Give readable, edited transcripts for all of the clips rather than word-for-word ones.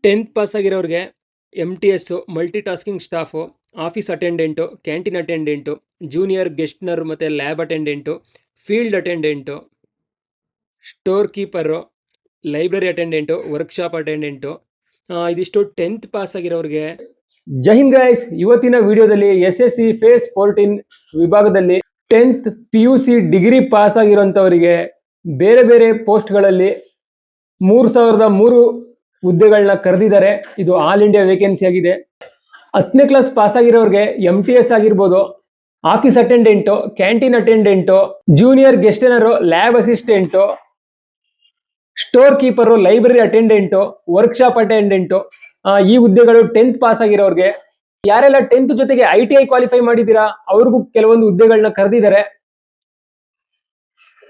10th pass ಆಗಿರೋರಿಗೆ MTS multi tasking staff, office attendant, canteen attendant, junior Gestetner ಮತ್ತು lab attendant, field attendant, store keeper, library attendant, workshop attendant, ಇದಿಷ್ಟು 10th pass ಆಗಿರೋರಿಗೆ. ಜೈ ಹಿಂದ್ guys, ಇವತ್ತಿನ ವಿಡಿಯೋದಲ್ಲಿ SSC face 14 ವಿಭಾಗದಲ್ಲಿ 10th PUC ಡಿಗ್ರಿ ಪಾಸ್ ಆಗಿರೋಂಥವರಿಗೆ ಬೇರೆ ಬೇರೆ ಪೋಸ್ಟ್ಗಳಲ್ಲಿ 3003 ಹುದ್ದೆಗಳನ್ನ ಕರೆದಿದ್ದಾರೆ. ಇದು ಆಲ್ ಇಂಡಿಯಾ ವೇಕೆನ್ಸಿ ಆಗಿದೆ. 10ನೇ ಕ್ಲಾಸ್ ಪಾಸ್ ಆಗಿರೋರಿಗೆ MTS ಆಗಿರ್ಬೋದು, office attendant, canteen attendant, junior Gestetner, lab assistant, store keeper, library attendant, workshop attendant, ಈ ಹುದ್ದೆಗಳು 10th ಪಾಸ್ ಆಗಿರೋರಿಗೆ. ಯಾರೆಲ್ಲ 10th ಜೊತೆಗೆ ITI ಕ್ವಾಲಿಫೈ ಮಾಡಿದ್ದೀರಾ ಅವ್ರಿಗೂ ಕೆಲವೊಂದು ಹುದ್ದೆಗಳನ್ನ ಕರೆದಿದ್ದಾರೆ.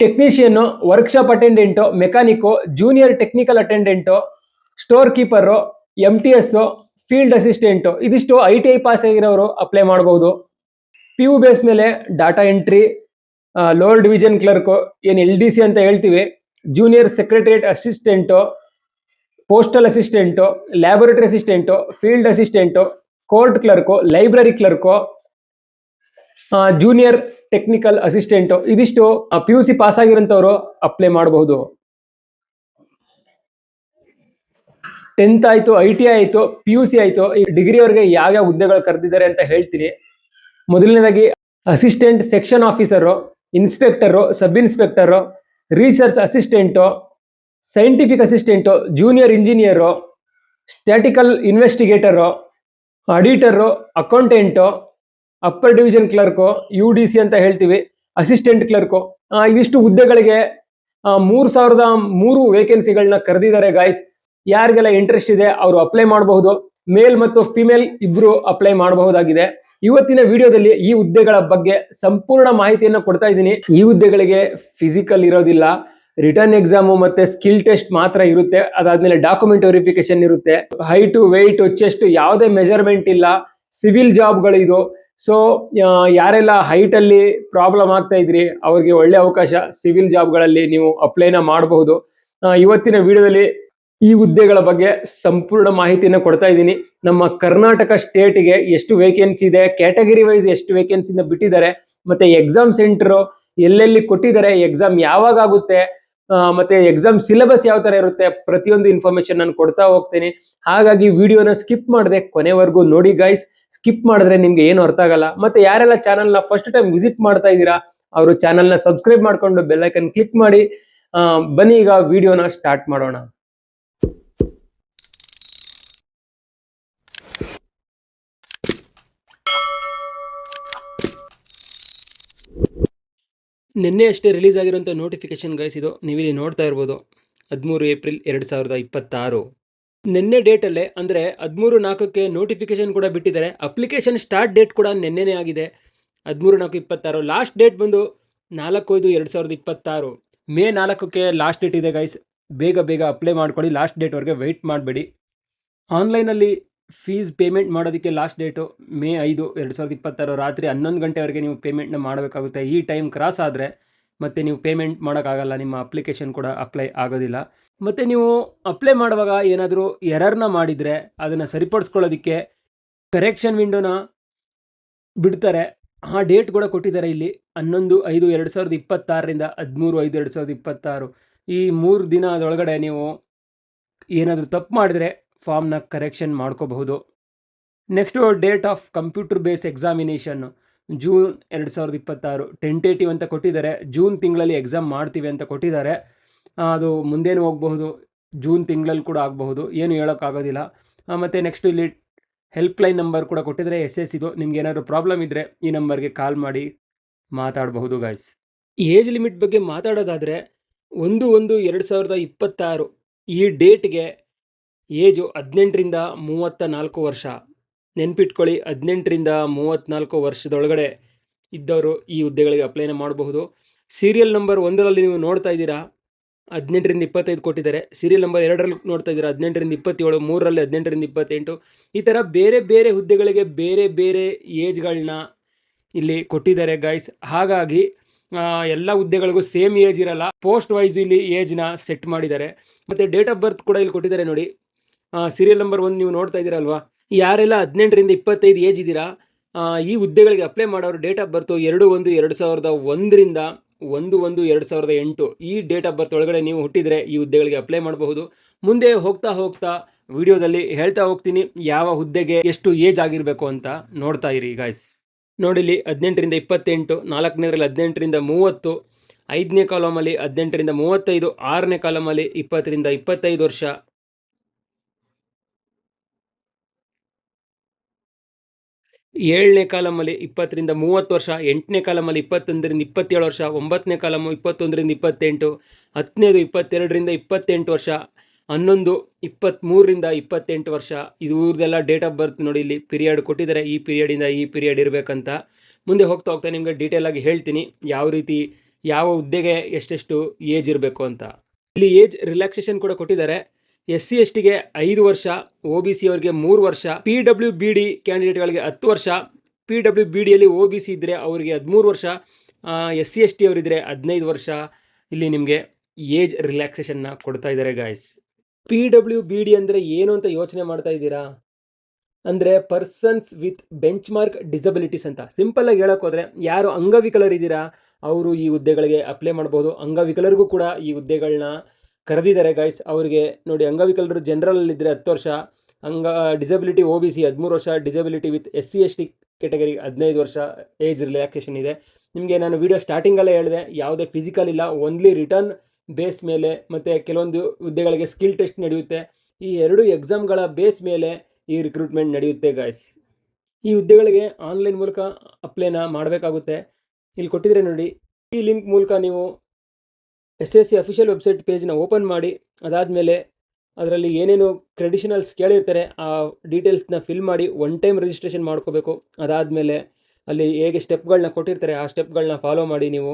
Technician, workshop attendant, mechanic, junior technical attendant, store keeper, MTS, field assistant, ಇದಿಷ್ಟು ITI ಪಾಸ್ ಆಗಿರೋರು ಅಪ್ಲೈ ಮಾಡಬಹುದು. PU ಬೇಸ್ ಮೇಲೆ data entry, lower division clerk, ಏನು LDC ಅಂತ ಹೇಳ್ತೀವಿ, junior secretariat assistant, postal assistant, laboratory assistant, field assistant, court clerk, library clerk, junior technical assistant, ಇದಿಷ್ಟು PUC pass ಆಗಿರೋಂಥವ್ರು apply ಮಾಡಬಹುದು. 10th ಆಯಿತು, ITI ಆಯಿತು, PUC ಆಯಿತು, ಈ ಡಿಗ್ರಿಯವರೆಗೆ ಯಾವ್ಯಾವ ಹುದ್ದೆಗಳು ಕರೆದಿದ್ದಾರೆ ಅಂತ ಹೇಳ್ತೀನಿ. ಮೊದಲನೇದಾಗಿ assistant section officer, inspector, sub inspector, research assistant, scientific assistant, junior engineer, statistical investigator, auditor, accountant, upper division clerk, UDC ಅಂತ ಹೇಳ್ತೀವಿ, ಅಸಿಸ್ಟೆಂಟ್ ಕ್ಲರ್ಕು, ಇದಿಷ್ಟು ಹುದ್ದೆಗಳಿಗೆ 3003 ವೇಕೆನ್ಸಿಗಳನ್ನ ಕರೆದಿದ್ದಾರೆ ಗಾಯ್ಸ್. ಯಾರಿಗೆಲ್ಲ ಇಂಟ್ರೆಸ್ಟ್ ಇದೆ ಅವರು ಅಪ್ಲೈ ಮಾಡಬಹುದು. ಮೇಲ್ ಮತ್ತು ಫಿಮೇಲ್ ಇಬ್ರು ಅಪ್ಲೈ ಮಾಡಬಹುದಾಗಿದೆ. ಇವತ್ತಿನ ವಿಡಿಯೋದಲ್ಲಿ ಈ ಹುದ್ದೆಗಳ ಬಗ್ಗೆ ಸಂಪೂರ್ಣ ಮಾಹಿತಿಯನ್ನು ಕೊಡ್ತಾ ಇದ್ದೀನಿ. ಈ ಹುದ್ದೆಗಳಿಗೆ ಫಿಸಿಕಲ್ ಇರೋದಿಲ್ಲ, ರಿಟರ್ನ್ ಎಕ್ಸಾಮು ಮತ್ತೆ ಸ್ಕಿಲ್ ಟೆಸ್ಟ್ ಮಾತ್ರ ಇರುತ್ತೆ. ಅದಾದ್ಮೇಲೆ ಡಾಕ್ಯುಮೆಂಟ್ ವೆರಿಫಿಕೇಶನ್ ಇರುತ್ತೆ. ಹೈಟು, ವೆಯ್ಟು, ಚೆಸ್ಟ್ ಯಾವುದೇ ಮೆಜರ್ಮೆಂಟ್ ಇಲ್ಲ. ಸಿವಿಲ್ ಜಾಬ್ಗಳಿದು. ಸೊ ಯಾರೆಲ್ಲ ಹೈಟಲ್ಲಿ ಪ್ರಾಬ್ಲಮ್ ಆಗ್ತಾ ಇದ್ರಿ ಅವ್ರಿಗೆ ಒಳ್ಳೆ ಅವಕಾಶ. ಸಿವಿಲ್ ಜಾಬ್ಗಳಲ್ಲಿ ನೀವು ಅಪ್ಲೈನ ಮಾಡಬಹುದು. ಇವತ್ತಿನ ವಿಡಿಯೋದಲ್ಲಿ ಈ ಹುದ್ದೆಗಳ ಬಗ್ಗೆ ಸಂಪೂರ್ಣ ಮಾಹಿತಿಯನ್ನು ಕೊಡ್ತಾ ಇದ್ದೀನಿ. ನಮ್ಮ ಕರ್ನಾಟಕ ಸ್ಟೇಟ್ಗೆ ಎಷ್ಟು ವೇಕೆನ್ಸಿ ಇದೆ, ಕ್ಯಾಟಗರಿ ವೈಸ್ ಎಷ್ಟು ವೇಕೆನ್ಸಿನ ಬಿಟ್ಟಿದ್ದಾರೆ, ಮತ್ತೆ ಎಕ್ಸಾಮ್ ಸೆಂಟರ್ ಎಲ್ಲೆಲ್ಲಿ ಕೊಟ್ಟಿದ್ದಾರೆ, ಎಕ್ಸಾಮ್ ಯಾವಾಗ ಆಗುತ್ತೆ, ಮತ್ತೆ ಎಕ್ಸಾಮ್ ಸಿಲೆಬಸ್ ಯಾವ ತರ ಇರುತ್ತೆ, ಪ್ರತಿಯೊಂದು ಇನ್ಫಾರ್ಮೇಶನ್ ನಾನು ಕೊಡ್ತಾ ಹೋಗ್ತೀನಿ. ಹಾಗಾಗಿ ವಿಡಿಯೋನ ಸ್ಕಿಪ್ ಮಾಡದೆ ಕೊನೆವರೆಗೂ ನೋಡಿ ಗೈಸ್. ಸ್ಕಿಪ್ ಮಾಡಿದ್ರೆ ನಿಮ್ಗೆ ಏನು ಅರ್ಥ ಆಗಲ್ಲ. ಮತ್ತೆ ಯಾರೆಲ್ಲ ಚಾನಲ್ನ ಫಸ್ಟ್ ಟೈಮ್ ವಿಸಿಟ್ ಮಾಡ್ತಾ ಇದ್ದೀರಾ ಅವರು ಚಾನಲ್ನ ಸಬ್ಸ್ಕ್ರೈಬ್ ಮಾಡ್ಕೊಂಡು ಬೆಲ್ ಐಕನ್ ಕ್ಲಿಕ್ ಮಾಡಿ. ಬನ್ನಿ ಈಗ ವಿಡಿಯೋನ ಸ್ಟಾರ್ಟ್ ಮಾಡೋಣ. ನಿನ್ನೆ ಅಷ್ಟೇ ರಿಲೀಸ್ ಆಗಿರುವಂಥ ನೋಟಿಫಿಕೇಶನ್ ಗೈಸ್ ಇದು. ನೀವಿಲ್ಲಿ ನೋಡ್ತಾ ಇರ್ಬೋದು, 13 ಏಪ್ರಿಲ್ 2026. ನಿನ್ನೆ ಡೇಟಲ್ಲೇ ಅಂದರೆ 13/4ಕ್ಕೆ ನೋಟಿಫಿಕೇಶನ್ ಕೂಡ ಬಿಟ್ಟಿದ್ದಾರೆ. ಅಪ್ಲಿಕೇಶನ್ ಸ್ಟಾರ್ಟ್ ಡೇಟ್ ಕೂಡ ನಿನ್ನೆನೇ ಆಗಿದೆ, 13/4/26. ಲಾಸ್ಟ್ ಡೇಟ್ ಬಂದು 4/5/2026. ಮೇ 4ಕ್ಕೆ ಲಾಸ್ಟ್ ಡೇಟ್ ಇದೆ ಗೈಸ್. ಬೇಗ ಬೇಗ ಅಪ್ಲೈ ಮಾಡ್ಕೊಳ್ಳಿ, ಲಾಸ್ಟ್ ಡೇಟ್ವರೆಗೆ ವೆಯ್ಟ್ ಮಾಡಬೇಡಿ. ಆನ್ಲೈನಲ್ಲಿ ಫೀಸ್ ಪೇಮೆಂಟ್ ಮಾಡೋದಕ್ಕೆ ಲಾಸ್ಟ್ ಡೇಟು ಮೇ 5, 2026 ರಾತ್ರಿ 11 ಗಂಟೆವರೆಗೆ ನೀವು ಪೇಮೆಂಟ್ನ ಮಾಡಬೇಕಾಗುತ್ತೆ. ಈ ಟೈಮ್ ಕ್ರಾಸ್ ಆದರೆ ಮತ್ತೆ ನೀವು ಪೇಮೆಂಟ್ ಮಾಡೋಕ್ಕಾಗಲ್ಲ, ನಿಮ್ಮ ಅಪ್ಲಿಕೇಶನ್ ಕೂಡ ಅಪ್ಲೈ ಆಗೋದಿಲ್ಲ. ಮತ್ತು ನೀವು ಅಪ್ಲೈ ಮಾಡುವಾಗ ಏನಾದರೂ ಎರರ್ನ ಮಾಡಿದರೆ ಅದನ್ನು ಸರಿಪಡಿಸ್ಕೊಳ್ಳೋದಕ್ಕೆ ಕರೆಕ್ಷನ್ ವಿಂಡೋನ ಬಿಡ್ತಾರೆ. ಆ ಡೇಟ್ ಕೂಡ ಕೊಟ್ಟಿದ್ದಾರೆ ಇಲ್ಲಿ, 11/5/2026ರಿಂದ 13/5/2026. ಈ 3 ದಿನದೊಳಗಡೆ ನೀವು ಏನಾದರೂ ತಪ್ಪು ಮಾಡಿದರೆ ಫಾರ್ಮ್ನ ಕರೆಕ್ಷನ್ ಮಾಡ್ಕೋಬಹುದು. Next date of computer base examination June 2026. Tentative ಅಂತ ಕೊಟ್ಟಿದ್ದಾರೆ. ಜೂನ್ ತಿಂಗಳಲ್ಲಿ ಎಕ್ಸಾಮ್ ಮಾಡ್ತೀವಿ ಅಂತ ಕೊಟ್ಟಿದ್ದಾರೆ. ಅದು ಮುಂದೇನು ಹೋಗಬಹುದು, ಜೂನ್ ತಿಂಗಳಲ್ಲಿ ಕೂಡ ಆಗಬಹುದು, ಏನು ಹೇಳೋಕ್ಕಾಗೋದಿಲ್ಲ. ಮತ್ತು ನೆಕ್ಸ್ಟು ಇಲ್ಲಿ ಹೆಲ್ಪ್ಲೈನ್ ನಂಬರ್ ಕೂಡ ಕೊಟ್ಟಿದ್ದಾರೆ, SS ಇದು. ನಿಮ್ಗೆ ಏನಾದರೂ ಪ್ರಾಬ್ಲಮ್ ಇದ್ದರೆ ಈ ನಂಬರ್ಗೆ ಕಾಲ್ ಮಾಡಿ ಮಾತಾಡಬಹುದು ಗಾಯ್ಸ್. ಏಜ್ ಲಿಮಿಟ್ ಬಗ್ಗೆ ಮಾತಾಡೋದಾದರೆ 1/1/2026 ಈ ಡೇಟ್ಗೆ ಏಜು 18ರಿಂದ 34 ವರ್ಷ. ನೆನ್ಪಿಟ್ಕೊಳ್ಳಿ, 18ರಿಂದ 34 ವರ್ಷದೊಳಗಡೆ ಇದ್ದವರು ಈ ಹುದ್ದೆಗಳಿಗೆ ಅಪ್ಲೈನ ಮಾಡಬಹುದು. ಸೀರಿಯಲ್ ನಂಬರ್ 1ರಲ್ಲಿ ನೀವು ನೋಡ್ತಾ ಇದ್ದೀರಾ 18ರಿಂದ 25 ಕೊಟ್ಟಿದ್ದಾರೆ. ಸೀರಿಯಲ್ ನಂಬರ್ 2ರಲ್ಲಿ ನೋಡ್ತಾ ಇದ್ದೀರಾ 18ರಿಂದ 27, 3ರಲ್ಲಿ 18ರಿಂದ 28. ಈ ಥರ ಬೇರೆ ಬೇರೆ ಹುದ್ದೆಗಳಿಗೆ ಬೇರೆ ಬೇರೆ ಏಜ್ಗಳನ್ನ ಇಲ್ಲಿ ಕೊಟ್ಟಿದ್ದಾರೆ ಗೈಸ್. ಹಾಗಾಗಿ ಎಲ್ಲ ಹುದ್ದೆಗಳಿಗೂ ಸೇಮ್ ಏಜ್ ಇರಲ್ಲ, ಪೋಸ್ಟ್ ವೈಸ್ ಇಲ್ಲಿ ಏಜ್ನ ಸೆಟ್ ಮಾಡಿದ್ದಾರೆ. ಮತ್ತು ಡೇಟ್ ಆಫ್ ಬರ್ತ್ ಕೂಡ ಇಲ್ಲಿ ಕೊಟ್ಟಿದ್ದಾರೆ ನೋಡಿ, ಸೀರಿಯಲ್ ನಂಬರ್ 1 ನೀವು ನೋಡ್ತಾ ಇದ್ದೀರಲ್ವಾ, ಯಾರೆಲ್ಲ 18ರಿಂದ 25 ಏಜ್ ಇದ್ದೀರಾ, ಈ ಹುದ್ದೆಗಳಿಗೆ ಅಪ್ಲೈ ಮಾಡೋರು ಡೇಟ್ ಆಫ್ ಬರ್ತು 2/1/2001ರಿಂದ 1/1/2008 ಈ ಡೇಟ್ ಆಫ್ ಬರ್ತ್ ಒಳಗಡೆ ನೀವು ಹುಟ್ಟಿದರೆ ಈ ಹುದ್ದೆಗಳಿಗೆ ಅಪ್ಲೈ ಮಾಡಬಹುದು. ಮುಂದೆ ಹೋಗ್ತಾ ಹೋಗ್ತಾ ವಿಡಿಯೋದಲ್ಲಿ ಹೇಳ್ತಾ ಹೋಗ್ತೀನಿ ಯಾವ ಹುದ್ದೆಗೆ ಎಷ್ಟು ಏಜ್ ಆಗಿರಬೇಕು ಅಂತ. ನೋಡ್ತಾ ಇರಿ ಗಾಯ್ಸ್. ನೋಡಿಲಿ 18ರಿಂದ 28, 4ನೇದ್ರಲ್ಲಿ 18ರಿಂದ 30, 5ನೇ ಕಾಲಮಲ್ಲಿ 18ರಿಂದ 35, 6ನೇ ಕಾಲಮಲ್ಲಿ 20ರಿಂದ 25 ವರ್ಷ, 7ನೇ ಕಾಲಮಲ್ಲಿ 20ರಿಂದ 30 ವರ್ಷ, 8ನೇ ಕಾಲಮಲ್ಲಿ 21ರಿಂದ 27 ವರ್ಷ, 9ನೇ ಕಾಲಮು 21ರಿಂದ 28, 10ನೇದು 22ರಿಂದ 28 ವರ್ಷ, 11 23ರಿಂದ 28 ವರ್ಷ. ಇವ್ರದೆಲ್ಲ ಡೇಟ್ ಆಫ್ ಬರ್ತ್ ನೋಡಿ, ಇಲ್ಲಿ ಪೀರಿಯಡ್ ಕೊಟ್ಟಿದ್ದಾರೆ, ಈ ಪೀರಿಯಡಿಂದ ಈ ಪೀರಿಯಡ್ ಇರಬೇಕಂತ. ಮುಂದೆ ಹೋಗ್ತಾ ಹೋಗ್ತಾ ನಿಮಗೆ ಡೀಟೇಲ್ ಆಗಿ ಹೇಳ್ತೀನಿ ಯಾವ ರೀತಿ ಯಾವ ಹುದ್ದೆಗೆ ಎಷ್ಟೆಷ್ಟು ಏಜ್ ಇರಬೇಕು ಅಂತ. ಇಲ್ಲಿ ಏಜ್ ರಿಲ್ಯಾಕ್ಸೇಷನ್ ಕೂಡ ಕೊಟ್ಟಿದ್ದಾರೆ. SC STಗೆ 5 ವರ್ಷ, OBC ಅವರಿಗೆ 3 ವರ್ಷ, PWBD ಕ್ಯಾಂಡಿಡೇಟ್ಗಳಿಗೆ 10 ವರ್ಷ, PWBDಯಲ್ಲಿ OBC ಇದ್ದರೆ ಅವರಿಗೆ 13 ವರ್ಷ, SC ST ಅವರಿದ್ದರೆ 15 ವರ್ಷ. ಇಲ್ಲಿ ನಿಮಗೆ ಏಜ್ ರಿಲ್ಯಾಕ್ಸೇಷನ್ನ ಕೊಡ್ತಾ ಇದ್ದಾರೆ ಗಾಯ್ಸ್. PWBD ಅಂದರೆ ಏನು ಅಂತ ಯೋಚನೆ ಮಾಡ್ತಾ ಇದ್ದೀರಾ? ಅಂದರೆ persons with bench mark disabilities ಅಂತ. ಸಿಂಪಲ್ ಆಗಿ ಹೇಳೋಕೆ ಹೋದರೆ ಯಾರು ಅಂಗವಿಕಲರಿದ್ದೀರಾ ಅವರು ಈ ಹುದ್ದೆಗಳಿಗೆ ಅಪ್ಲೈ ಮಾಡ್ಬೋದು. ಅಂಗವಿಕಲರಿಗೂ ಕೂಡ ಈ ಹುದ್ದೆಗಳನ್ನ ಕರೆದಿದ್ದಾರೆ ಗೈಸ್. ಅವರಿಗೆ ನೋಡಿ, ಅಂಗವಿಕಲರು ಜನರಲ್ಲಿದ್ದರೆ 10 ವರ್ಷ, ಡಿಸಬಿಲಿಟಿ OBC 13 ವರ್ಷ, disability with SC ST category 15 ವರ್ಷ ಏಜ್ ರಿಲ್ಯಾಕ್ಸೇಷನ್ ಇದೆ. ನಿಮಗೆ ನಾನು ವಿಡಿಯೋ ಸ್ಟಾರ್ಟಿಂಗಲ್ಲೇ ಹೇಳಿದೆ, ಯಾವುದೇ ಫಿಸಿಕಲ್ ಇಲ್ಲ, ಓನ್ಲಿ ರಿಟರ್ನ್ ಬೇಸ್ ಮೇಲೆ, ಮತ್ತು ಕೆಲವೊಂದು ಹುದ್ದೆಗಳಿಗೆ ಸ್ಕಿಲ್ ಟೆಸ್ಟ್ ನಡೆಯುತ್ತೆ. ಈ 2 ಎಕ್ಸಾಮ್ಗಳ ಬೇಸ್ ಮೇಲೆ ಈ ರಿಕ್ರೂಟ್ಮೆಂಟ್ ನಡೆಯುತ್ತೆ ಗಾಯ್ಸ್. ಈ ಹುದ್ದೆಗಳಿಗೆ ಆನ್ಲೈನ್ ಮೂಲಕ ಅಪ್ಲೈನ ಮಾಡಬೇಕಾಗುತ್ತೆ. ಇಲ್ಲಿ ಕೊಟ್ಟಿದ್ರೆ ನೋಡಿ, ಈ ಲಿಂಕ್ ಮೂಲಕ ನೀವು SSC ಅಫಿಷಿಯಲ್ ವೆಬ್ಸೈಟ್ ಪೇಜ್ನ ಓಪನ್ ಮಾಡಿ, ಅದಾದಮೇಲೆ ಅದರಲ್ಲಿ ಏನೇನು ಕ್ರೆಡಿಷನಲ್ಸ್ ಕೇಳಿರ್ತಾರೆ ಆ ಡೀಟೇಲ್ಸ್ನ ಫಿಲ್ ಮಾಡಿ 1 ಟೈಮ್ ರಿಜಿಸ್ಟ್ರೇಷನ್ ಮಾಡ್ಕೋಬೇಕು. ಅದಾದಮೇಲೆ ಅಲ್ಲಿ ಹೇಗೆ ಸ್ಟೆಪ್ಗಳನ್ನ ಕೊಟ್ಟಿರ್ತಾರೆ ಆ ಸ್ಟೆಪ್ಗಳನ್ನ ಫಾಲೋ ಮಾಡಿ ನೀವು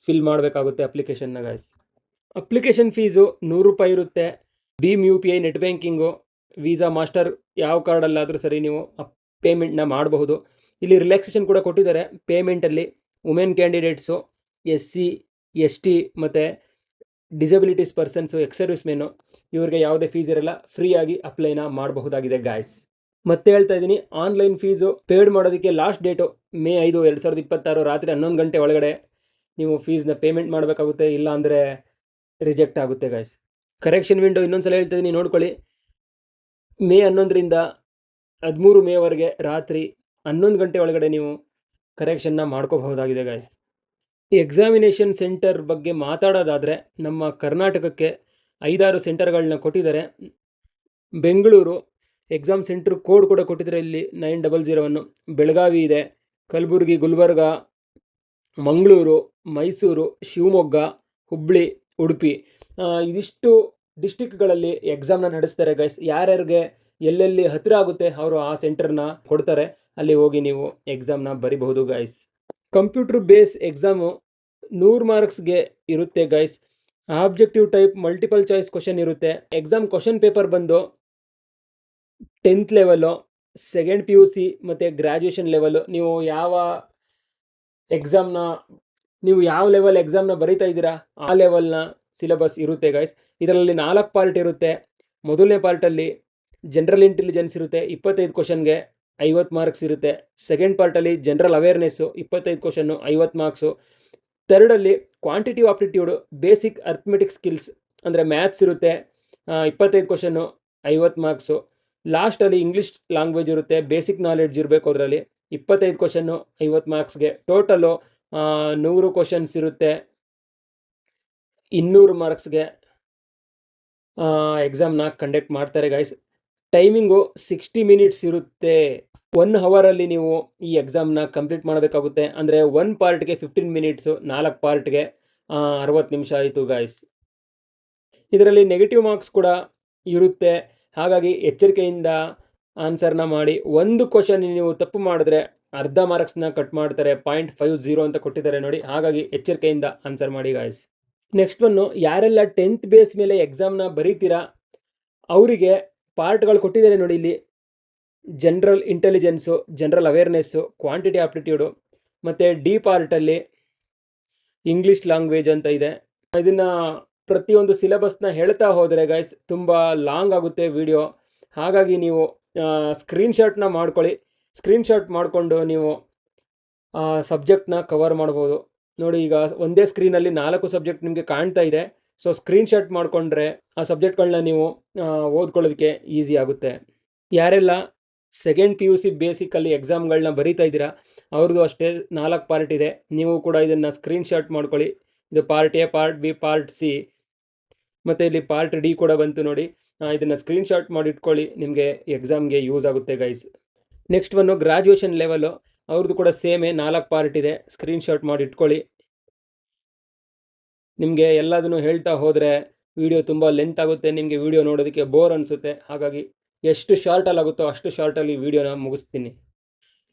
ಫಿಲ್ ಮಾಡಬೇಕಾಗುತ್ತೆ ಅಪ್ಲಿಕೇಶನ್ನ ಗಾಯ್ಸ್. ಅಪ್ಲಿಕೇಶನ್ ಫೀಸು 100 ರೂಪಾಯಿ ಇರುತ್ತೆ. ಭೀಮ್ UPI, net banking, visa, master ಯಾವ ಕಾರ್ಡಲ್ಲಾದರೂ ಸರಿ ನೀವು ಪೇಮೆಂಟ್ನ ಮಾಡಬಹುದು. ಇಲ್ಲಿ ರಿಲ್ಯಾಕ್ಸೇಷನ್ ಕೂಡ ಕೊಟ್ಟಿದ್ದಾರೆ ಪೇಮೆಂಟಲ್ಲಿ. ವುಮೆನ್ ಕ್ಯಾಂಡಿಡೇಟ್ಸು, SC ST ಮತ್ತು ಡಿಸಬಿಲಿಟೀಸ್ ಪರ್ಸನ್ಸು, ಎಕ್ಸ್ ಸರ್ವಿಸ್ ಮೆನ್ನು ಇವ್ರಿಗೆ ಯಾವುದೇ ಫೀಸ್ ಇರಲ್ಲ, ಫ್ರೀಯಾಗಿ ಅಪ್ಲೈನ ಮಾಡಬಹುದಾಗಿದೆ ಗಾಯ್ಸ್. ಮತ್ತೆ ಹೇಳ್ತಾ ಇದ್ದೀನಿ, ಆನ್ಲೈನ್ ಫೀಸು ಪೇಡ್ ಮಾಡೋದಕ್ಕೆ ಲಾಸ್ಟ್ ಡೇಟು May 5, 2026 ರಾತ್ರಿ 11 ಗಂಟೆ ಒಳಗಡೆ ನೀವು ಫೀಸ್ನ ಪೇಮೆಂಟ್ ಮಾಡಬೇಕಾಗುತ್ತೆ, ಇಲ್ಲ ಅಂದರೆ ರಿಜೆಕ್ಟ್ ಆಗುತ್ತೆ ಗಾಯ್ಸ್. ಕರೆಕ್ಷನ್ ವಿಂಡೋ ಇನ್ನೊಂದು ಸಲ ಹೇಳ್ತಾ ಇದ್ದೀನಿ, ನೋಡ್ಕೊಳ್ಳಿ. May 11ರಿಂದ 13 ಮೇವರೆಗೆ ರಾತ್ರಿ 11 ಗಂಟೆ ಒಳಗಡೆ ನೀವು ಕರೆಕ್ಷನ್ನ ಮಾಡ್ಕೋಬಹುದಾಗಿದೆ ಗಾಯ್ಸ್. ಈ ಎಕ್ಸಾಮಿನೇಷನ್ ಸೆಂಟರ್ ಬಗ್ಗೆ ಮಾತಾಡೋದಾದರೆ ನಮ್ಮ ಕರ್ನಾಟಕಕ್ಕೆ 5-6 ಸೆಂಟರ್ಗಳನ್ನ ಕೊಟ್ಟಿದ್ದಾರೆ. ಬೆಂಗಳೂರು ಎಕ್ಸಾಮ್ ಸೆಂಟ್ರ್ ಕೋಡ್ ಕೂಡ ಕೊಟ್ಟಿದ್ದಾರೆ ಇಲ್ಲಿ 9001. ಬೆಳಗಾವಿ ಇದೆ, ಕಲಬುರಗಿ, ಗುಲ್ಬರ್ಗ, ಮಂಗಳೂರು, ಮೈಸೂರು, ಶಿವಮೊಗ್ಗ, ಹುಬ್ಬಳ್ಳಿ, ಉಡುಪಿ, ಇದಿಷ್ಟು ಡಿಸ್ಟಿಕ್ಗಳಲ್ಲಿ ಎಕ್ಸಾಮ್ನ ನಡೆಸ್ತಾರೆ ಗೈಸ್. ಯಾರ್ಯಾರಿಗೆ ಎಲ್ಲೆಲ್ಲಿ ಹತ್ತಿರ ಆಗುತ್ತೆ ಅವರು ಆ ಸೆಂಟರ್ನ ಕೊಡ್ತಾರೆ, ಅಲ್ಲಿ ಹೋಗಿ ನೀವು ಎಕ್ಸಾಮ್ನ ಬರಿಬಹುದು ಗೈಸ್. ಕಂಪ್ಯೂಟರ್ ಬೇಸ್ ಎಕ್ಸಾಮು 100 ಮಾರ್ಕ್ಸ್ಗೆ ಇರುತ್ತೆ guys. Objective type multiple choice question ಇರುತ್ತೆ. ಎಕ್ಸಾಮ್ ಕ್ವಶನ್ ಪೇಪರ್ ಬಂದು 10th ಲೆವೆಲು, 2nd PUC ಮತ್ತು ಗ್ರ್ಯಾಜುಯೇಷನ್ ಲೆವೆಲು, ನೀವು ಯಾವ ಲೆವೆಲ್ ಎಕ್ಸಾಮ್ನ ಬರೀತಾ ಇದ್ದೀರಾ ಆ ಲೆವೆಲ್ನ ಸಿಲೆಬಸ್ ಇರುತ್ತೆ ಗೈಸ್. ಇದರಲ್ಲಿ 4 ಪಾರ್ಟ್ ಇರುತ್ತೆ. ಮೊದಲನೇ ಪಾರ್ಟಲ್ಲಿ ಜನರಲ್ ಇಂಟೆಲಿಜೆನ್ಸ್ ಇರುತ್ತೆ, 25 ಕ್ವಶನ್ಗೆ 50 ಮಾರ್ಕ್ಸ್ ಇರುತ್ತೆ. ಸೆಕೆಂಡ್ ಪಾರ್ಟಲ್ಲಿ ಜನರಲ್ ಅವೇರ್ನೆಸ್ಸು 25 ಕ್ವಶನ್ನು 50 ಮಾರ್ಕ್ಸು. ಥರ್ಡಲ್ಲಿ quantitative aptitude, basic arithmetic skills ಅಂದರೆ ಮ್ಯಾಥ್ಸ್ ಇರುತ್ತೆ, 25 ಕ್ವಶನ್ನು 50 ಮಾರ್ಕ್ಸು. ಲಾಸ್ಟಲ್ಲಿ ಇಂಗ್ಲೀಷ್ ಲ್ಯಾಂಗ್ವೇಜ್ ಇರುತ್ತೆ, ಬೇಸಿಕ್ ನಾಲೆಡ್ಜ್ ಇರಬೇಕು ಅದರಲ್ಲಿ, 25 ಕ್ವಶನ್ನು 50 ಮಾರ್ಕ್ಸ್ಗೆ. ಟೋಟಲು 100 ಕ್ವಶನ್ಸ್ ಇರುತ್ತೆ, 200 ಮಾರ್ಕ್ಸ್ಗೆ ಎಕ್ಸಾಮ್ನ ಕಂಡಕ್ಟ್ ಮಾಡ್ತಾರೆ ಗೈಸ್. ಟೈಮಿಂಗು 60 ಮಿನಿಟ್ಸ್ ಇರುತ್ತೆ. 1 ಅವರಲ್ಲಿ ನೀವು ಈ ಎಕ್ಸಾಮ್ನ ಕಂಪ್ಲೀಟ್ ಮಾಡಬೇಕಾಗುತ್ತೆ. ಅಂದರೆ 1 ಪಾರ್ಟ್ಗೆ 15 ಮಿನಿಟ್ಸು, 4 ಪಾರ್ಟ್ಗೆ 60 ನಿಮಿಷ ಆಯಿತು ಗಾಯ್ಸ್. ಇದರಲ್ಲಿ ನೆಗೆಟಿವ್ ಮಾರ್ಕ್ಸ್ ಕೂಡ ಇರುತ್ತೆ, ಹಾಗಾಗಿ ಎಚ್ಚರಿಕೆಯಿಂದ ಆನ್ಸರ್ನ ಮಾಡಿ. 1 ಕ್ವಶನ್ ನೀವು ತಪ್ಪು ಮಾಡಿದ್ರೆ ಅರ್ಧ ಮಾರ್ಕ್ಸ್ನ ಕಟ್ ಮಾಡ್ತಾರೆ, 0.50 ಅಂತ ಕೊಟ್ಟಿದ್ದಾರೆ ನೋಡಿ, ಹಾಗಾಗಿ ಎಚ್ಚರಿಕೆಯಿಂದ ಆನ್ಸರ್ ಮಾಡಿ ಗಾಯ್ಸ್. ನೆಕ್ಸ್ಟ್ ಯಾರೆಲ್ಲ 10th ಬೇಸ್ ಮೇಲೆ ಎಕ್ಸಾಮ್ನ ಬರೀತೀರಾ ಅವರಿಗೆ ಪಾರ್ಟ್ಗಳು ಕೊಟ್ಟಿದ್ದಾರೆ ನೋಡಿ ಇಲ್ಲಿ. General intelligence, general awareness, quantity aptitude, ಮತ್ತು ಡಿ ಪಾರ್ಟಲ್ಲಿ ಇಂಗ್ಲೀಷ್ ಲ್ಯಾಂಗ್ವೇಜ್ ಅಂತ ಇದೆ. ಇದನ್ನು ಪ್ರತಿಯೊಂದು ಸಿಲೆಬಸ್ನ ಹೇಳ್ತಾ ಹೋದರೆ ಗೈಸ್ ತುಂಬ ಲಾಂಗ್ ಆಗುತ್ತೆ ವಿಡಿಯೋ. ಹಾಗಾಗಿ ನೀವು ಸ್ಕ್ರೀನ್ಶಾಟ್ನ ಮಾಡ್ಕೊಳ್ಳಿ. ಸ್ಕ್ರೀನ್ಶಾಟ್ ಮಾಡಿಕೊಂಡು ನೀವು ಸಬ್ಜೆಕ್ಟ್ನ ಕವರ್ ಮಾಡ್ಬೋದು. ನೋಡಿ, ಈಗ ಒಂದೇ ಸ್ಕ್ರೀನಲ್ಲಿ 4 ಸಬ್ಜೆಕ್ಟ್ ನಿಮಗೆ ಕಾಣ್ತಾ ಇದೆ. ಸೊ ಸ್ಕ್ರೀನ್ಶಾಟ್ ಮಾಡಿಕೊಂಡ್ರೆ ಆ ಸಬ್ಜೆಕ್ಟ್ಗಳನ್ನ ನೀವು ಓದ್ಕೊಳ್ಳೋದಕ್ಕೆ ಈಸಿ ಆಗುತ್ತೆ. ಯಾರೆಲ್ಲ ಸೆಕೆಂಡ್ PUC ಬೇಸಿಕಲ್ಲಿ ಎಕ್ಸಾಮ್ಗಳನ್ನ ಬರೀತಾ ಇದ್ದೀರಾ ಅವ್ರದ್ದು ಅಷ್ಟೇ 4 ಪಾರ್ಟ್ ಇದೆ. ನೀವು ಕೂಡ ಇದನ್ನು ಸ್ಕ್ರೀನ್ಶಾಟ್ ಮಾಡ್ಕೊಳ್ಳಿ. ಇದು part A, part B, part C, ಮತ್ತು ಇಲ್ಲಿ ಪಾರ್ಟ್ ಡಿ ಕೂಡ ಬಂತು ನೋಡಿ. ಇದನ್ನು ಸ್ಕ್ರೀನ್ಶಾಟ್ ಮಾಡಿ ಇಟ್ಕೊಳ್ಳಿ, ನಿಮಗೆ ಎಕ್ಸಾಮ್ಗೆ ಯೂಸ್ ಆಗುತ್ತೆ guys. Next one graduation level, ಅವ್ರದ್ದು ಕೂಡ ಸೇಮೇ 4 ಪಾರ್ಟ್ ಇದೆ. ಸ್ಕ್ರೀನ್ಶಾಟ್ ಮಾಡಿ ಇಟ್ಕೊಳ್ಳಿ. ನಿಮಗೆ ಎಲ್ಲದನ್ನು ಹೇಳ್ತಾ ಹೋದರೆ ವಿಡಿಯೋ ತುಂಬ ಲೆಂತ್ ಆಗುತ್ತೆ, ನಿಮಗೆ ವಿಡಿಯೋ ನೋಡೋದಕ್ಕೆ ಬೋರ್ ಅನಿಸುತ್ತೆ. ಹಾಗಾಗಿ ಎಷ್ಟು ಶಾರ್ಟಲ್ಲಿ ಆಗುತ್ತೋ ಅಷ್ಟು ಶಾರ್ಟಲ್ಲಿ ವಿಡಿಯೋನ ಮುಗಿಸ್ತೀನಿ.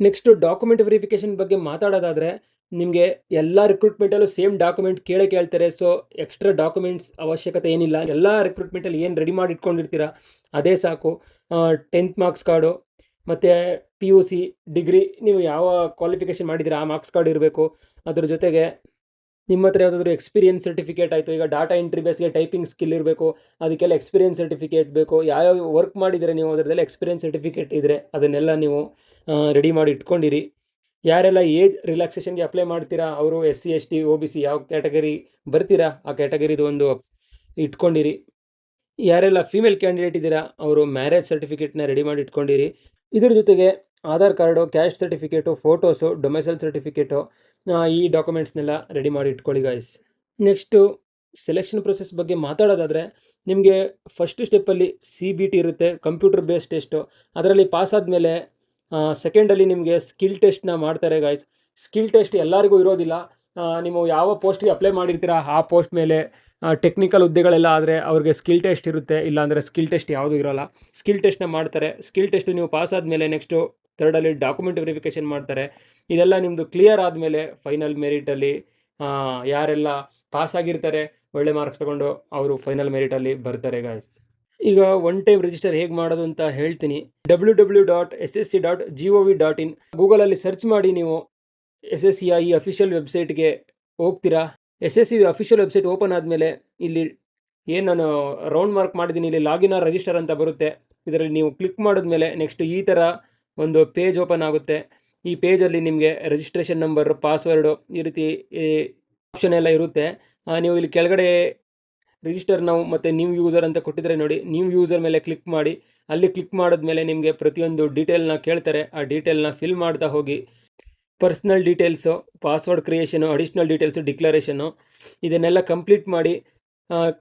ನೆಕ್ಸ್ಟು ಡಾಕ್ಯುಮೆಂಟ್ ವೆರಿಫಿಕೇಷನ್ ಬಗ್ಗೆ ಮಾತಾಡೋದಾದರೆ, ನಿಮಗೆ ಎಲ್ಲ ರಿಕ್ರೂಟ್ಮೆಂಟಲ್ಲೂ ಸೇಮ್ ಡಾಕ್ಯುಮೆಂಟ್ ಕೇಳ್ತಾರೆ. ಸೊ ಎಕ್ಸ್ಟ್ರಾ ಡಾಕ್ಯುಮೆಂಟ್ಸ್ ಅವಶ್ಯಕತೆ ಏನಿಲ್ಲ. ಎಲ್ಲ ರಿಕ್ರೂಟ್ಮೆಂಟಲ್ಲಿ ಏನು ರೆಡಿ ಮಾಡಿ ಇಟ್ಕೊಂಡಿರ್ತೀರ ಅದೇ ಸಾಕು. 10th ಮಾರ್ಕ್ಸ್ ಕಾರ್ಡು ಮತ್ತು PUC ಡಿಗ್ರಿ, ನೀವು ಯಾವ ಕ್ವಾಲಿಫಿಕೇಷನ್ ಮಾಡಿದ್ದೀರಾ ಆ ಮಾರ್ಕ್ಸ್ ಕಾರ್ಡ್ ಇರಬೇಕು. ಅದ್ರ ಜೊತೆಗೆ ನಿಮ್ಮ ಹತ್ರ ಯಾವುದಾದ್ರೂ ಎಕ್ಸ್ಪೀರಿಯನ್ಸ್ ಸರ್ಟಿಫಿಕೇಟ್ ಆಯಿತು. ಈಗ ಡಾಟಾ ಎಂಟ್ರಿ ಬೇಸ್ಗೆ ಟೈಪಿಂಗ್ ಸ್ಕಿಲ್ ಇರಬೇಕು, ಅದಕ್ಕೆಲ್ಲ ಎಕ್ಸ್ಪೀರಿಯನ್ಸ್ ಸರ್ಟಿಫಿಕೇಟ್ ಬೇಕು. ಯಾವ್ಯಾವ ವರ್ಕ್ ಮಾಡಿದರೆ ನೀವು ಅದರದ್ದೆಲ್ಲ ಎಕ್ಸ್ಪೀರಿಯನ್ಸ್ ಸರ್ಟಿಫಿಕೇಟ್ ಇದ್ದರೆ ಅದನ್ನೆಲ್ಲ ನೀವು ರೆಡಿ ಮಾಡಿ ಇಟ್ಕೊಂಡಿರಿ. ಯಾರೆಲ್ಲ ಏಜ್ ರಿಲ್ಯಾಕ್ಸೇಷನ್ಗೆ ಅಪ್ಲೈ ಮಾಡ್ತೀರಾ ಅವರು SC ST OBC ಯಾವ ಕ್ಯಾಟಗರಿ ಬರ್ತೀರಾ ಆ ಕ್ಯಾಟಗರಿದು ಒಂದು ಇಟ್ಕೊಂಡಿರಿ. ಯಾರೆಲ್ಲ ಫೀಮೇಲ್ ಕ್ಯಾಂಡಿಡೇಟ್ ಇದ್ದೀರಾ ಅವರು ಮ್ಯಾರೇಜ್ ಸರ್ಟಿಫಿಕೇಟ್ನ ರೆಡಿ ಮಾಡಿ ಇಟ್ಕೊಂಡಿರಿ. ಇದ್ರ ಜೊತೆಗೆ Aadhaar card, caste certificate, photos, domicile certificate, ಈ ಡಾಕ್ಯುಮೆಂಟ್ಸ್ನೆಲ್ಲ ರೆಡಿ ಮಾಡಿ ಇಟ್ಕೊಳ್ಳಿ ಗೈಸ್. ನೆಕ್ಸ್ಟು ಸೆಲೆಕ್ಷನ್ ಪ್ರೊಸೆಸ್ ಬಗ್ಗೆ ಮಾತಾಡೋದಾದರೆ, ನಿಮಗೆ ಫಸ್ಟ್ ಸ್ಟೆಪ್ಪಲ್ಲಿ CBT ಇರುತ್ತೆ, ಕಂಪ್ಯೂಟರ್ ಬೇಸ್ಡ್ ಟೆಸ್ಟು. ಅದರಲ್ಲಿ ಪಾಸ್ ಆದಮೇಲೆ ಸೆಕೆಂಡಲ್ಲಿ ನಿಮಗೆ ಸ್ಕಿಲ್ ಟೆಸ್ಟ್ನ ಮಾಡ್ತಾರೆ ಗೈಸ್. ಸ್ಕಿಲ್ ಟೆಸ್ಟ್ ಎಲ್ಲರಿಗೂ ಇರೋದಿಲ್ಲ. ನೀವು ಯಾವ ಪೋಸ್ಟ್ಗೆ ಅಪ್ಲೈ ಮಾಡಿರ್ತೀರ ಆ ಪೋಸ್ಟ್ ಮೇಲೆ ಟೆಕ್ನಿಕಲ್ ಹುದ್ದೆಗಳೆಲ್ಲ ಆದರೆ ಅವ್ರಿಗೆ ಸ್ಕಿಲ್ ಟೆಸ್ಟ್ ಇರುತ್ತೆ, ಇಲ್ಲಾಂದರೆ ಸ್ಕಿಲ್ ಟೆಸ್ಟ್ ಯಾವುದೂ ಇರೋಲ್ಲ. ಸ್ಕಿಲ್ ಟೆಸ್ಟ್ನ ಮಾಡ್ತಾರೆ. ಸ್ಕಿಲ್ ಟೆಸ್ಟು ನೀವು ಪಾಸ್ ಆದಮೇಲೆ ನೆಕ್ಸ್ಟು ಥರ್ಡಲ್ಲಿ ಡಾಕ್ಯುಮೆಂಟ್ ವೆರಿಫಿಕೇಷನ್ ಮಾಡ್ತಾರೆ. ಇದೆಲ್ಲ ನಿಮ್ಮದು ಕ್ಲಿಯರ್ ಆದಮೇಲೆ ಫೈನಲ್ ಮೆರಿಟಲ್ಲಿ ಯಾರೆಲ್ಲ ಪಾಸ್ ಆಗಿರ್ತಾರೆ ಒಳ್ಳೆ ಮಾರ್ಕ್ಸ್ ತೊಗೊಂಡು ಅವರು ಫೈನಲ್ ಮೆರಿಟಲ್ಲಿ ಬರ್ತಾರೆ ಗಾಯ್ಸ್. ಈಗ ಒನ್ ಟೈಮ್ ರಿಜಿಸ್ಟರ್ ಹೇಗೆ ಮಾಡೋದು ಅಂತ ಹೇಳ್ತೀನಿ. www.ssc.gov.in ಗೂಗಲಲ್ಲಿ ಸರ್ಚ್ ಮಾಡಿ ನೀವು SSCಯ ಈ ಅಫಿಷಿಯಲ್ ವೆಬ್ಸೈಟ್ಗೆ ಹೋಗ್ತೀರಾ. SSC ಅಫಿಷಿಯಲ್ ವೆಬ್ಸೈಟ್ ಓಪನ್ ಆದಮೇಲೆ ಇಲ್ಲಿ ಏನು ನಾನು ರೌಂಡ್ ಮಾರ್ಕ್ ಮಾಡಿದ್ದೀನಿ, ಇಲ್ಲಿ ಲಾಗಿನ್ ಆರ್ ರಿಜಿಸ್ಟರ್ ಅಂತ ಬರುತ್ತೆ. ಇದರಲ್ಲಿ ನೀವು ಕ್ಲಿಕ್ ಮಾಡಿದ್ಮೇಲೆ ನೆಕ್ಸ್ಟ್ ಈ ಥರ ಒಂದು ಪೇಜ್ ಓಪನ್ ಆಗುತ್ತೆ. ಈ ಪೇಜಲ್ಲಿ ನಿಮಗೆ ರಿಜಿಸ್ಟ್ರೇಷನ್ ನಂಬರ್, ಪಾಸ್ವರ್ಡು, ಈ ರೀತಿ ಆಪ್ಷನ್ ಎಲ್ಲ ಇರುತ್ತೆ. ನೀವು ಇಲ್ಲಿ ಕೆಳಗಡೆ ರಿಜಿಸ್ಟರ್ ನಾವು ಮತ್ತು ನ್ಯೂ ಯೂಸರ್ ಅಂತ ಕೊಟ್ಟಿದ್ರೆ ನೋಡಿ, ನ್ಯೂ ಯೂಸರ್ ಮೇಲೆ ಕ್ಲಿಕ್ ಮಾಡಿ. ಅಲ್ಲಿ ಕ್ಲಿಕ್ ಮಾಡಿದ್ಮೇಲೆ ನಿಮಗೆ ಪ್ರತಿಯೊಂದು ಡೀಟೇಲ್ನ ಕೇಳ್ತಾರೆ. ಆ ಡೀಟೇಲ್ನ ಫಿಲ್ ಮಾಡ್ತಾ ಹೋಗಿ. Personal details, password creation, additional details, declaration, ಇದನ್ನೆಲ್ಲ ಕಂಪ್ಲೀಟ್ ಮಾಡಿ.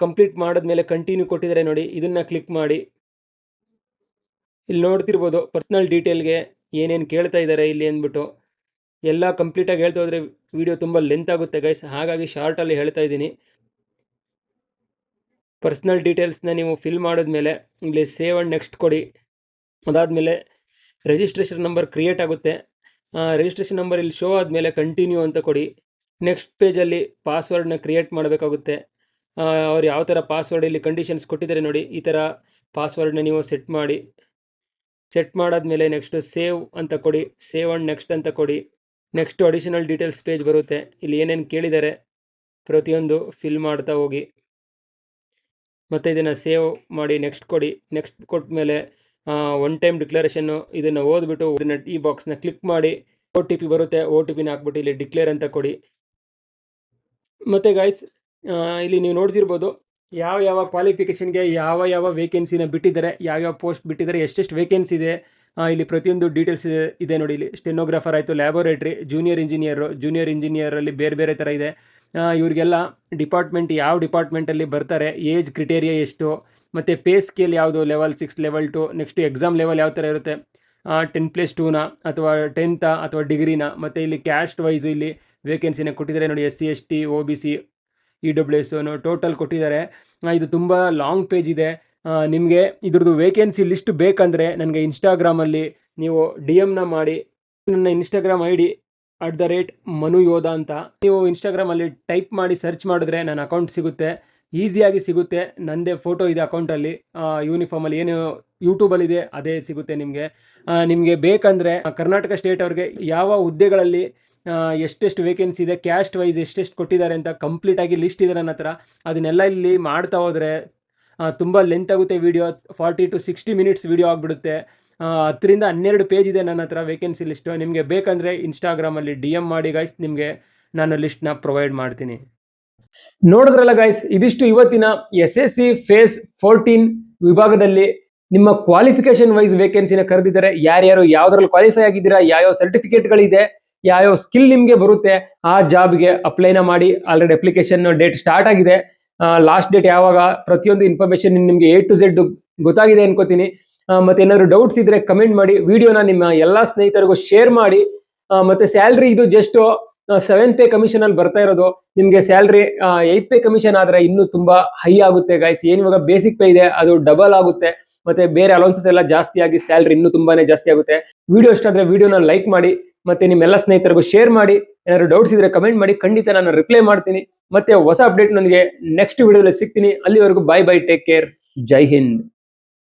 ಕಂಪ್ಲೀಟ್ ಮಾಡಿದ್ಮೇಲೆ ಕಂಟಿನ್ಯೂ ಕೊಟ್ಟಿದ್ದಾರೆ ನೋಡಿ, ಇದನ್ನು ಕ್ಲಿಕ್ ಮಾಡಿ. ಇಲ್ಲಿ ನೋಡ್ತಿರ್ಬೋದು ಪರ್ಸ್ನಲ್ ಡೀಟೇಲ್ಗೆ ಏನೇನು ಕೇಳ್ತಾ ಇದ್ದಾರೆ ಇಲ್ಲಿ ಅಂದ್ಬಿಟ್ಟು. ಎಲ್ಲ ಕಂಪ್ಲೀಟಾಗಿ ಹೇಳ್ತಾ ಹೋದರೆ ವಿಡಿಯೋ ತುಂಬ ಲೆಂತ್ ಆಗುತ್ತೆ ಗೈಸ್, ಹಾಗಾಗಿ ಶಾರ್ಟಲ್ಲಿ ಹೇಳ್ತಾ ಇದ್ದೀನಿ. ಪರ್ಸ್ನಲ್ ಡೀಟೇಲ್ಸ್ನ ನೀವು ಫಿಲ್ ಮಾಡಿದ್ಮೇಲೆ ಇಲ್ಲಿ ಸೇವ್ ಆ್ಯಂಡ್ ನೆಕ್ಸ್ಟ್ ಕೊಡಿ. ಅದಾದಮೇಲೆ ರಿಜಿಸ್ಟ್ರೇಷನ್ ನಂಬರ್ ಕ್ರಿಯೇಟ್ ಆಗುತ್ತೆ. ರಿಜಿಸ್ಟ್ರೇಷನ್ ನಂಬರ್ ಇಲ್ಲಿ ಶೋ ಆದಮೇಲೆ ಕಂಟಿನ್ಯೂ ಅಂತ ಕೊಡಿ. ನೆಕ್ಸ್ಟ್ ಪೇಜಲ್ಲಿ ಪಾಸ್ವರ್ಡ್ನ ಕ್ರಿಯೇಟ್ ಮಾಡಬೇಕಾಗುತ್ತೆ. ಅವ್ರು ಯಾವ ಥರ ಪಾಸ್ವರ್ಡ್ ಇಲ್ಲಿ ಕಂಡೀಷನ್ಸ್ ಕೊಟ್ಟಿದ್ದಾರೆ ನೋಡಿ, ಈ ಥರ ಪಾಸ್ವರ್ಡ್ನ ನೀವು ಸೆಟ್ ಮಾಡಿ. ಸೆಟ್ ಮಾಡಾದ್ಮೇಲೆ ನೆಕ್ಸ್ಟು ಸೇವ್ ಅಂತ ಕೊಡಿ. ಸೇವ್ ಆ್ಯಂಡ್ ನೆಕ್ಸ್ಟ್ ಅಂತ ಕೊಡಿ. ನೆಕ್ಸ್ಟು ಅಡಿಷನಲ್ ಡೀಟೇಲ್ಸ್ ಪೇಜ್ ಬರುತ್ತೆ. ಇಲ್ಲಿ ಏನೇನು ಕೇಳಿದ್ದಾರೆ ಪ್ರತಿಯೊಂದು ಫಿಲ್ ಮಾಡ್ತಾ ಹೋಗಿ. ಮತ್ತು ಇದನ್ನು ಸೇವ್ ಮಾಡಿ ನೆಕ್ಸ್ಟ್ ಕೊಡಿ. ನೆಕ್ಸ್ಟ್ ಕೊಟ್ಟ ಮೇಲೆ ಒನ್ ಟೈಮ್ ಡಿಕ್ಲರೇಷನ್ನು ಇದನ್ನು ಓದ್ಬಿಟ್ಟು ಇದನ್ನು ಈ ಬಾಕ್ಸ್ನ ಕ್ಲಿಕ್ ಮಾಡಿ. OTP ಬರುತ್ತೆ, OTPನ ಹಾಕ್ಬಿಟ್ಟು ಇಲ್ಲಿ ಡಿಕ್ಲೇರ್ ಅಂತ ಕೊಡಿ. ಮತ್ತು ಗೈಸ್ ಇಲ್ಲಿ ನೀವು ನೋಡ್ತಿರ್ಬೋದು ಯಾವ ಕ್ವಾಲಿಫಿಕೇಷನ್ಗೆ ಯಾವ ವೇಕೆನ್ಸಿನ ಬಿಟ್ಟಿದ್ದಾರೆ, ಯಾವ್ಯಾವ ಪೋಸ್ಟ್ ಬಿಟ್ಟಿದ್ದಾರೆ, ಎಷ್ಟೆಷ್ಟು ವೇಕೆನ್ಸಿ ಇದೆ, ಇಲ್ಲಿ ಪ್ರತಿಯೊಂದು ಡೀಟೇಲ್ಸ್ ಇದೆ ನೋಡಿ. ಇಲ್ಲಿ ಸ್ಟೆನೋಗ್ರಾಫರ್ ಆಯಿತು, ಲ್ಯಾಬೋರೇಟ್ರಿ, ಜೂನಿಯರ್ ಇಂಜಿನಿಯರಲ್ಲಿ ಬೇರೆ ಥರ ಇದೆ. ಇವರಿಗೆಲ್ಲ ಡಿಪಾರ್ಟ್ಮೆಂಟ್ ಯಾವ ಡಿಪಾರ್ಟ್ಮೆಂಟಲ್ಲಿ ಬರ್ತಾರೆ, ಏಜ್ ಕ್ರಿಟೇರಿಯಾ ಎಷ್ಟು, ಮತ್ತು ಪೇ ಸ್ಕೇಲ್ ಯಾವುದು, level 6, level 2, next exam level ಯಾವ ಥರ ಇರುತ್ತೆ, 10+2ನ ಅಥವಾ 10th ಅಥವಾ ಡಿಗ್ರಿನ, ಮತ್ತು ಇಲ್ಲಿ ಕ್ಯಾಸ್ಟ್ ವೈಸು ಇಲ್ಲಿ ವೇಕೆನ್ಸಿನ ಕೊಟ್ಟಿದ್ದಾರೆ ನೋಡಿ. SC ST OBC EWS total ಕೊಟ್ಟಿದ್ದಾರೆ. ಇದು ತುಂಬ ಲಾಂಗ್ ಪೇಜ್ ಇದೆ. ನಿಮಗೆ ಇದ್ರದ್ದು ವೇಕೆನ್ಸಿ ಲಿಸ್ಟ್ ಬೇಕಂದರೆ ನನಗೆ ಇನ್ಸ್ಟಾಗ್ರಾಮಲ್ಲಿ ನೀವು DM ಮಾಡಿ. ನನ್ನ ಇನ್ಸ್ಟಾಗ್ರಾಮ್ ID @ಮನುಯೋಧ ಅಂತ ನೀವು ಇನ್ಸ್ಟಾಗ್ರಾಮಲ್ಲಿ ಟೈಪ್ ಮಾಡಿ ಸರ್ಚ್ ಮಾಡಿದ್ರೆ ನನ್ನ ಅಕೌಂಟ್ ಸಿಗುತ್ತೆ, ಈಸಿಯಾಗಿ ಸಿಗುತ್ತೆ. ನನ್ನದೇ ಫೋಟೋ ಇದೆ ಅಕೌಂಟಲ್ಲಿ. ಯೂನಿಫಾರ್ಮಲ್ಲಿ ಏನು ಯೂಟ್ಯೂಬಲ್ಲಿದೆ ಅದೇ ಸಿಗುತ್ತೆ ನಿಮಗೆ. ನಿಮಗೆ ಬೇಕಂದರೆ ಕರ್ನಾಟಕ ಸ್ಟೇಟ್ ಅವ್ರಿಗೆ ಯಾವ ಹುದ್ದೆಗಳಲ್ಲಿ ಎಷ್ಟೆಷ್ಟು ವೇಕೆನ್ಸಿ ಇದೆ, ಕ್ಯಾಸ್ಟ್ ವೈಸ್ ಎಷ್ಟೆಷ್ಟು ಕೊಟ್ಟಿದ್ದಾರೆ ಅಂತ ಕಂಪ್ಲೀಟಾಗಿ ಲಿಸ್ಟ್ ಇದೆ ನನ್ನ ಹತ್ರ. ಅದನ್ನೆಲ್ಲ ಇಲ್ಲಿ ಮಾಡ್ತಾ ಹೋದರೆ ತುಂಬ ಲೆಂತ್ ಆಗುತ್ತೆ ವಿಡಿಯೋ, 40 to 60 ಮಿನಿಟ್ಸ್ ವಿಡಿಯೋ ಆಗಿಬಿಡುತ್ತೆ. 10-12 ಪೇಜ್ ಇದೆ ನನ್ನ ಹತ್ರ ವೇಕೆನ್ಸಿ ಲಿಸ್ಟು. ನಿಮಗೆ ಬೇಕಂದರೆ ಇನ್ಸ್ಟಾಗ್ರಾಮಲ್ಲಿ DM ಮಾಡಿ ಗೈಸ್, ನಿಮಗೆ ನಾನು ಲಿಸ್ಟ್ನ ಪ್ರೊವೈಡ್ ಮಾಡ್ತೀನಿ. ನೋಡಿದ್ರಲ್ಲ ಗೈಸ್, ಇದಿಷ್ಟು ಇವತ್ತಿನ SSC ಫೇಸ್ 14 ವಿಭಾಗದಲ್ಲಿ ನಿಮ್ಮ ಕ್ವಾಲಿಫಿಕೇಶನ್ ವೈಸ್ ವೇಕೆನ್ಸಿನ ಕರೆದಿದ್ದಾರೆ. ಯಾರ್ಯಾರು ಯಾವ್ದ್ರಲ್ಲಿ ಕ್ವಾಲಿಫೈ ಆಗಿದ್ದೀರಾ, ಯಾವ್ಯಾವ ಸರ್ಟಿಫಿಕೇಟ್ಗಳಿದೆ, ಯಾವ್ಯಾವ ಸ್ಕಿಲ್ ನಿಮಗೆ ಬರುತ್ತೆ, ಆ ಜಾಬ್ಗೆ ಅಪ್ಲೈನ ಮಾಡಿ. ಆಲ್ರೆಡಿ ಅಪ್ಲಿಕೇಶನ್ ಡೇಟ್ ಸ್ಟಾರ್ಟ್ ಆಗಿದೆ. ಲಾಸ್ಟ್ ಡೇಟ್ ಯಾವಾಗ, ಪ್ರತಿಯೊಂದು ಇನ್ಫಾರ್ಮೇಶನ್ ನಿಮಗೆ A to Z ಗೊತ್ತಾಗಿದೆ ಅನ್ಕೋತೀನಿ. ಮತ್ತೆ ಏನಾದ್ರು ಡೌಟ್ಸ್ ಇದ್ರೆ ಕಮೆಂಟ್ ಮಾಡಿ, ವಿಡಿಯೋನ ನಿಮ್ಮ ಎಲ್ಲ ಸ್ನೇಹಿತರಿಗೂ ಶೇರ್ ಮಾಡಿ. ಮತ್ತೆ ಸ್ಯಾಲ್ರಿ ಇದು ಜಸ್ಟ್ 7th ಪೇ ಕಮಿಷನ್ ಅಲ್ಲಿ ಬರ್ತಾ ಇರೋದು. ನಿಮಗೆ ಸ್ಯಾಲ್ರಿ 8th ಪೇ ಕಮಿಷನ್ ಆದ್ರೆ ಇನ್ನೂ ತುಂಬಾ ಹೈ ಆಗುತ್ತೆ ಗೈಸ್. ಏನ್ ಇವಾಗ ಬೇಸಿಕ್ ಪೇ ಇದೆ ಅದು ಡಬಲ್ ಆಗುತ್ತೆ. ಮತ್ತೆ ಬೇರೆ ಅಲೌನ್ಸಸ್ ಎಲ್ಲ ಜಾಸ್ತಿ ಆಗಿ ಸ್ಯಾಲ್ರಿ ಇನ್ನೂ ತುಂಬಾನೇ ಜಾಸ್ತಿ ಆಗುತ್ತೆ. ವಿಡಿಯೋ ಇಷ್ಟ ಆದ್ರೆ ವಿಡಿಯೋನ ಲೈಕ್ ಮಾಡಿ, ಮತ್ತೆ ನಿಮ್ಮೆಲ್ಲ ಸ್ನೇಹಿತರಿಗೂ ಶೇರ್ ಮಾಡಿ. ಏನಾದ್ರು ಡೌಟ್ಸ್ ಇದ್ರೆ ಕಮೆಂಟ್ ಮಾಡಿ, ಖಂಡಿತ ನಾನು ರಿಪ್ಲೈ ಮಾಡ್ತೀನಿ. ಮತ್ತೆ ಹೊಸ ಅಪ್ಡೇಟ್ ನನಗೆ ನೆಕ್ಸ್ಟ್ ವಿಡಿಯೋದಲ್ಲಿ ಸಿಗ್ತೀನಿ. ಅಲ್ಲಿವರೆಗೂ ಬೈ ಬೈ, ಟೇಕ್ ಕೇರ್, ಜೈ ಹಿಂದ್.